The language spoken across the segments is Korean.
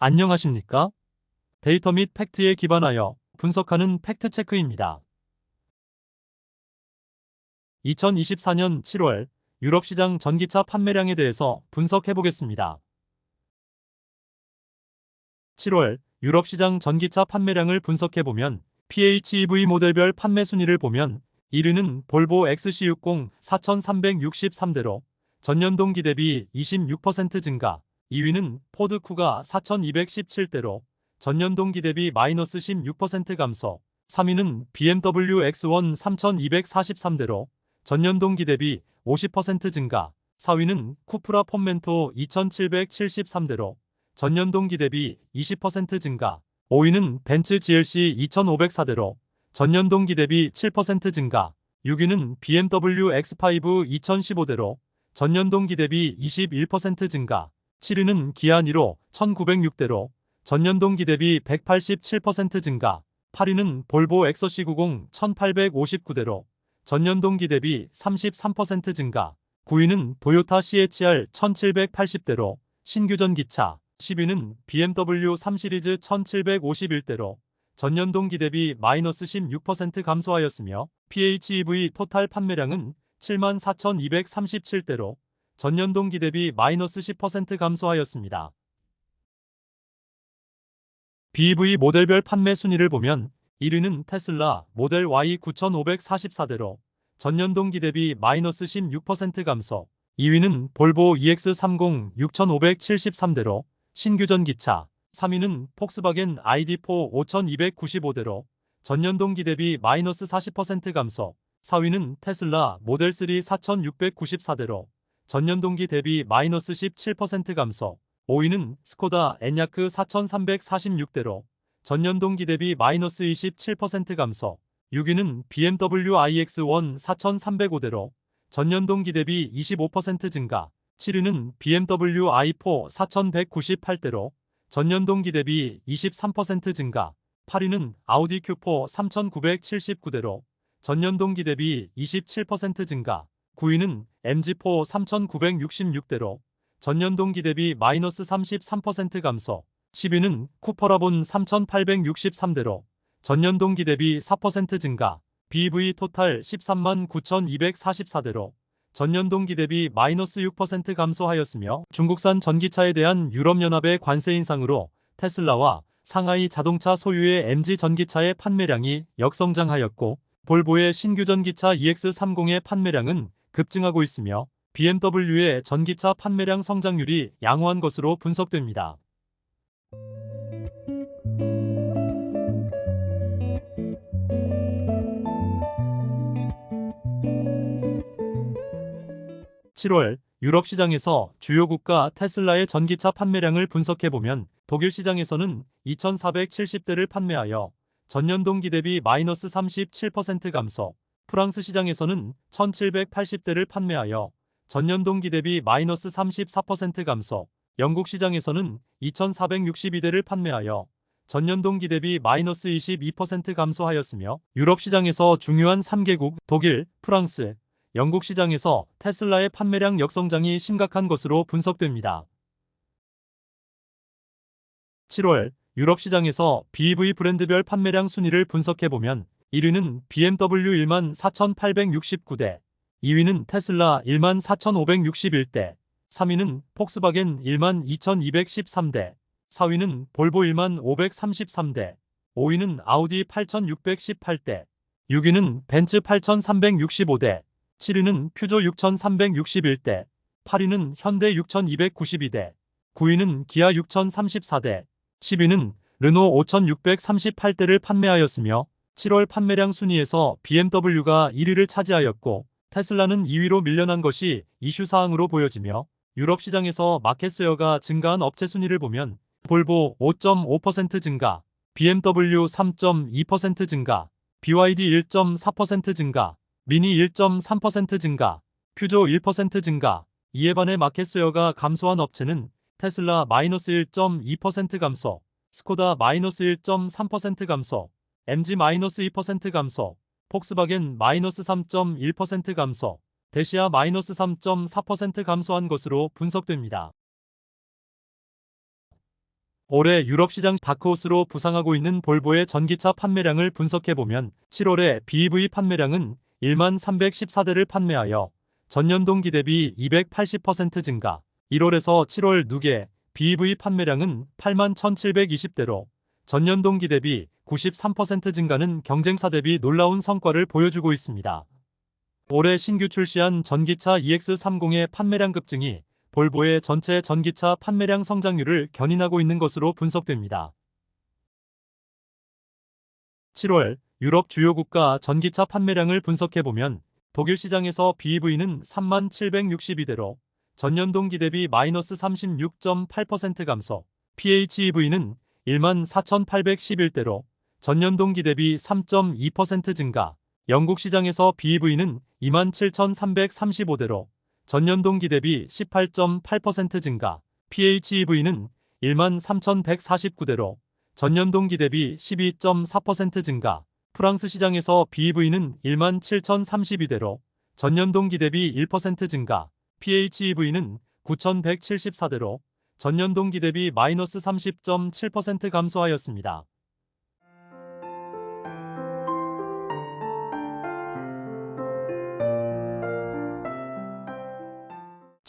안녕하십니까? 데이터 및 팩트에 기반하여 분석하는 팩트체크입니다. 2024년 7월 유럽 시장 전기차 판매량에 대해서 분석해 보겠습니다. 7월 유럽 시장 전기차 판매량을 분석해 보면 PHEV 모델별 판매 순위를 보면 1위는 볼보 XC60 4,363대로 전년 동기 대비 26% 증가, 2위는 포드 쿠가 4,217대로 전년 동기 대비 마이너스 16% 감소, 3위는 BMW X1 3,243대로 전년 동기 대비 50% 증가, 4위는 쿠프라 폼멘토 2,773대로 전년 동기 대비 20% 증가, 5위는 벤츠 GLC 2,504대로 전년 동기 대비 7% 증가, 6위는 BMW X5 2015대로 전년 동기 대비 21% 증가, 7위는 기아 니로 1906대로 전년 동기 대비 187% 증가, 8위는 볼보 XC90 1859대로 전년 동기 대비 33% 증가, 9위는 도요타 CHR 1780대로 신규 전기차, 10위는 BMW 3시리즈 1751대로 전년 동기 대비 마이너스 16% 감소하였으며 PHEV 토탈 판매량은 74,237대로 전년 동기 대비 마이너스 10% 감소하였습니다. BEV 모델별 판매 순위를 보면 1위는 테슬라 모델 Y 9,544대로 전년 동기 대비 마이너스 16% 감소, 2위는 볼보 EX30 6,573대로 신규 전기차, 3위는 폭스바겐 ID4 5,295대로 전년 동기 대비 마이너스 40% 감소, 4위는 테슬라 모델 3 4,694대로 전년 동기 대비 마이너스 17% 감소, 5위는 스코다 에냐크 4,346대로 전년 동기 대비 마이너스 27% 감소, 6위는 BMW iX1 4,305대로 전년 동기 대비 25% 증가, 7위는 BMW i4 4,198대로 전년 동기 대비 23% 증가, 8위는 아우디 Q4 3,979대로 전년 동기 대비 27% 증가, 9위는 MG4 3,966대로 전년 동기 대비 마이너스 33% 감소, 10위는 쿠퍼라본 3,863대로 전년 동기 대비 4% 증가, BEV 토탈 13만 9,244대로 전년 동기 대비 마이너스 6% 감소하였으며 중국산 전기차에 대한 유럽연합의 관세 인상으로 테슬라와 상하이 자동차 소유의 MG 전기차의 판매량이 역성장하였고 볼보의 신규 전기차 EX30의 판매량은 급증하고 있으며 BMW의 전기차 판매량 성장률이 양호한 것으로 분석됩니다. (7월) 유럽 시장에서 주요 국가 테슬라의 전기차 판매량을 분석해보면 독일 시장에서는 2,470대를 판매하여 전년 동기 대비 마이너스 37% 감소, 프랑스 시장에서는 1,780대를 판매하여 전년 동기 대비 마이너스 34% 감소, 영국 시장에서는 2,462대를 판매하여 전년 동기 대비 마이너스 22% 감소하였으며 유럽 시장에서 중요한 3개국 독일, 프랑스, 영국 시장에서 테슬라의 판매량 역성장이 심각한 것으로 분석됩니다. 7월 유럽 시장에서 BEV 브랜드별 판매량 순위를 분석해보면 1위는 BMW 14,869대, 2위는 테슬라 14,561대, 3위는 폭스바겐 12,213대, 4위는 볼보 1533대, 5위는 아우디 8,618대, 6위는 벤츠 8,365대, 7위는 퓨조 6,361대, 8위는 현대 6,292대, 9위는 기아 6,034대, 10위는 르노 5,638대를 판매하였으며 7월 판매량 순위에서 BMW가 1위를 차지하였고 테슬라는 2위로 밀려난 것이 이슈사항으로 보여지며 유럽 시장에서 마켓세어가 증가한 업체 순위를 보면 볼보 5.5% 증가, BMW 3.2% 증가, BYD 1.4% 증가, 미니 1.3% 증가, 퓨조 1% 증가, 이에 반해 마켓세어가 감소한 업체는 테슬라 마이너스 1.2% 감소, 스코다 마이너스 1.3% 감소, MG 마이너스 2% 감소, 폭스바겐 마이너스 3.1% 감소, 대시아 마이너스 3.4% 감소한 것으로 분석됩니다. 올해 유럽 시장 다크호스로 부상하고 있는 볼보의 전기차 판매량을 분석해보면 7월에 BEV 판매량은 1만 314대를 판매하여 전년 동기 대비 280% 증가, 1월에서 7월 누계 BEV 판매량은 8만 1720대로 전년 동기 대비 93% 증가는 경쟁사 대비 놀라운 성과를 보여주고 있습니다. 올해 신규 출시한 전기차 EX30의 판매량 급증이 볼보의 전체 전기차 판매량 성장률을 견인하고 있는 것으로 분석됩니다. 7월 유럽 주요 국가 전기차 판매량을 분석해보면 독일 시장에서 BEV는 3만 762대로 전년 동기 대비 마이너스 36.8% 감소, PHEV는 1만 4,811대로 전년 동기 대비 3.2% 증가, 영국 시장에서 BEV는 2만 7,335대로 전년 동기 대비 18.8% 증가, PHEV는 1만 3,149대로 전년 동기 대비 12.4% 증가, 프랑스 시장에서 BEV는 1만 7,032대로 전년 동기 대비 1% 증가, PHEV는 9,174대로 전년 동기 대비 마이너스 30.7% 감소하였습니다.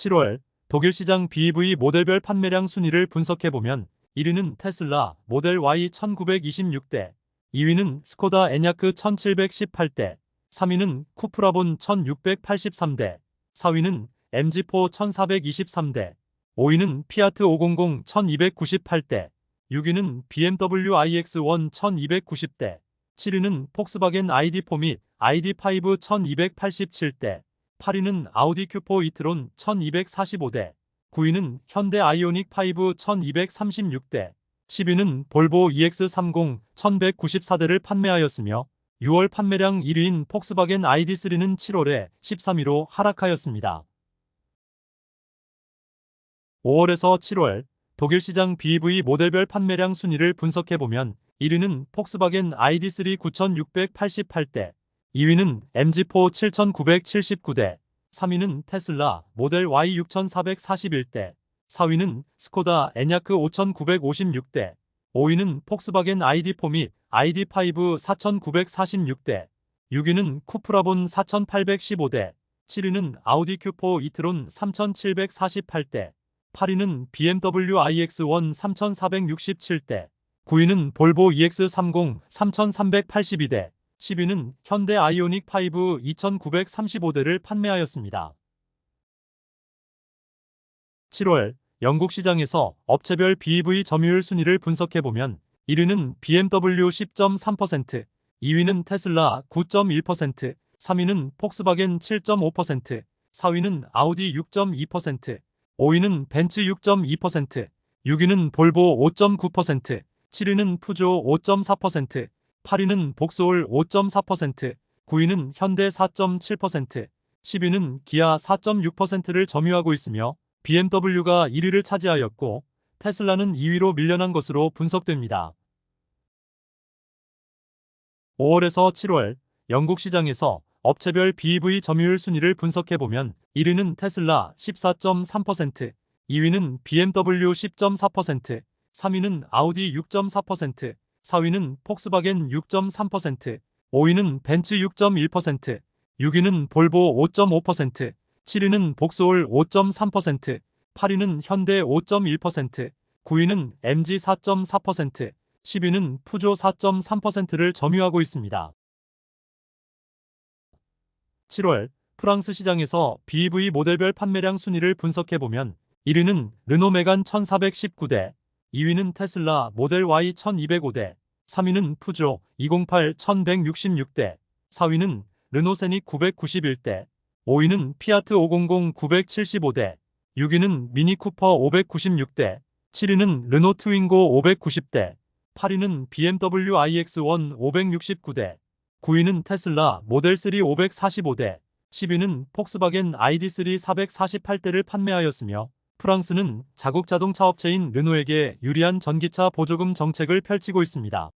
7월 독일 시장 BEV 모델별 판매량 순위를 분석해보면 1위는 테슬라 모델 Y 1926대, 2위는 스코다 에냐크 1718대, 3위는 쿠프라본 1683대, 4위는 MG4 1423대, 5위는 피아트 500 1298대, 6위는 BMW iX1 1290대, 7위는 폭스바겐 ID4 및 ID5 1287대, 8위는 아우디 Q4 이트론 1245대, 9위는 현대 아이오닉 5 1236대, 10위는 볼보 EX30 1194대를 판매하였으며 6월 판매량 1위인 폭스바겐 ID3는 7월에 13위로 하락하였습니다. 5월에서 7월 독일 시장 BEV 모델별 판매량 순위를 분석해보면 1위는 폭스바겐 ID3 9688대, 2위는 MG4 7979대, 3위는 테슬라 모델 Y 6441대, 4위는 스코다 에냐크 5956대, 5위는 폭스바겐 ID4 및 ID5 4946대, 6위는 쿠프라본 4815대, 7위는 아우디 Q4 이트론 3748대, 8위는 BMW iX1 3467대, 9위는 볼보 EX30 3382대, 10위는 현대 아이오닉 5 2935대를 판매하였습니다. 7월 영국 시장에서 업체별 BEV 점유율 순위를 분석해보면 1위는 BMW 10.3%, 2위는 테슬라 9.1%, 3위는 폭스바겐 7.5%, 4위는 아우디 6.2%, 5위는 벤츠 6.2%, 6위는 볼보 5.9%, 7위는 푸조 5.4%, 8위는 복스올 5.4%, 9위는 현대 4.7%, 10위는 기아 4.6%를 점유하고 있으며 BMW가 1위를 차지하였고 테슬라는 2위로 밀려난 것으로 분석됩니다. 5월에서 7월 영국 시장에서 업체별 BEV 점유율 순위를 분석해보면 1위는 테슬라 14.3%, 2위는 BMW 10.4%, 3위는 아우디 6.4%, 4위는 폭스바겐 6.3%, 5위는 벤츠 6.1%, 6위는 볼보 5.5%, 7위는 복스올 5.3%, 8위는 현대 5.1%, 9위는 MG 4.4%, 10위는 푸조 4.3%를 점유하고 있습니다. 7월 프랑스 시장에서 BEV 모델별 판매량 순위를 분석해보면 1위는 르노 메간 1419대, 2위는 테슬라 모델 Y 1205대, 3위는 푸조 208 1166대, 4위는 르노 세닉 991대, 5위는 피아트 500 975대, 6위는 미니 쿠퍼 596대, 7위는 르노 트윙고 590대, 8위는 BMW iX1 569대, 9위는 테슬라 모델 3 545대, 10위는 폭스바겐 ID3 448대를 판매하였으며 프랑스는 자국 자동차 업체인 르노에게 유리한 전기차 보조금 정책을 펼치고 있습니다.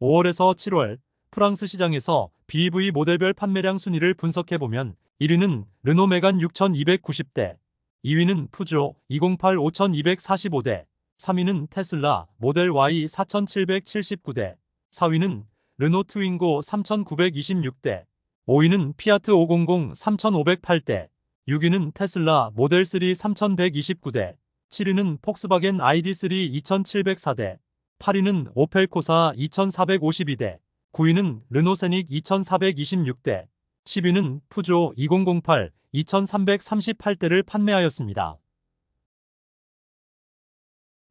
5월에서 7월 프랑스 시장에서 BEV 모델별 판매량 순위를 분석해보면 1위는 르노 메간 6290대, 2위는 푸조 208 5245대, 3위는 테슬라 모델 Y 4779대, 4위는 르노 트윙고 3926대, 5위는 피아트 500 3508대, 6위는 테슬라 모델 3 3129대, 7위는 폭스바겐 ID3 2704대, 8위는 오펠 코사 2452대, 9위는 르노 세닉 2426대, 10위는 푸조 2008 2338대를 판매하였습니다.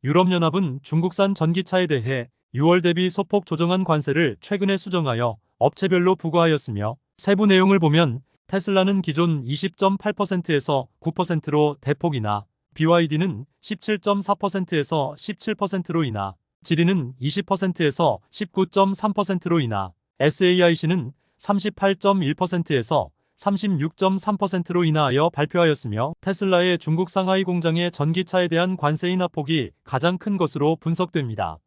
유럽연합은 중국산 전기차에 대해 6월 대비 소폭 조정한 관세를 최근에 수정하여 업체별로 부과하였으며, 세부 내용을 보면 테슬라는 기존 20.8%에서 9%로 대폭 인하, BYD는 17.4%에서 17%로 인하, 지리는 20%에서 19.3%로 인하, SAIC는 38.1%에서 36.3%로 인하하여 발표하였으며, 테슬라의 중국 상하이 공장의 전기차에 대한 관세 인하 폭이 가장 큰 것으로 분석됩니다.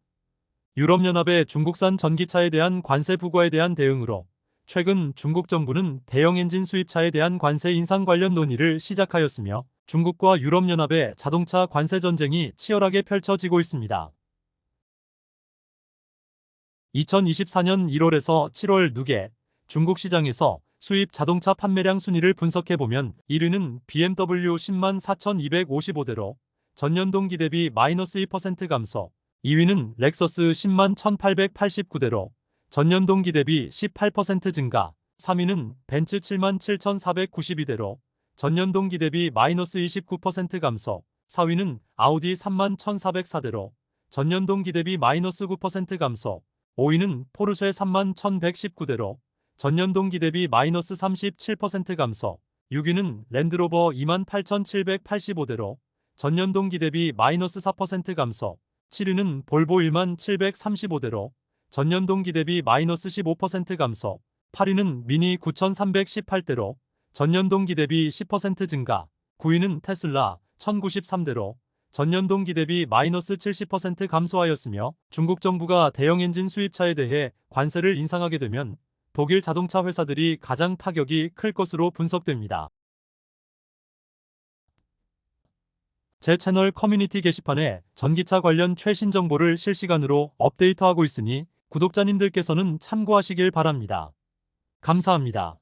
유럽연합의 중국산 전기차에 대한 관세 부과에 대한 대응으로 최근 중국 정부는 대형 엔진 수입차에 대한 관세 인상 관련 논의를 시작하였으며, 중국과 유럽연합의 자동차 관세 전쟁이 치열하게 펼쳐지고 있습니다. 2024년 1월에서 7월 누계 중국 시장에서 수입 자동차 판매량 순위를 분석해보면 1위는 BMW 104,255대로 전년 동기 대비 -2% 감소, 2위는 렉서스 101,889대로 전년 동기 대비 18% 증가, 3위는 벤츠 77,492대로 전년 동기 대비 -29% 감소, 4위는 아우디 31,404대로 전년 동기 대비 -9% 감소, 5위는 포르쉐 31,119대로 전년 동기 대비 -37% 감소, 6위는 랜드로버 28,785대로 전년 동기 대비 -4% 감소, 7위는 볼보 1735대로 전년 동기 대비 -15% 감소, 8위는 미니 9318대로 전년 동기 대비 10% 증가, 9위는 테슬라 1093대로 전년 동기 대비 -70% 감소하였으며, 중국 정부가 대형 엔진 수입차에 대해 관세를 인상하게 되면 독일 자동차 회사들이 가장 타격이 클 것으로 분석됩니다. 제 채널 커뮤니티 게시판에 전기차 관련 최신 정보를 실시간으로 업데이트하고 있으니 구독자님들께서는 참고하시길 바랍니다. 감사합니다.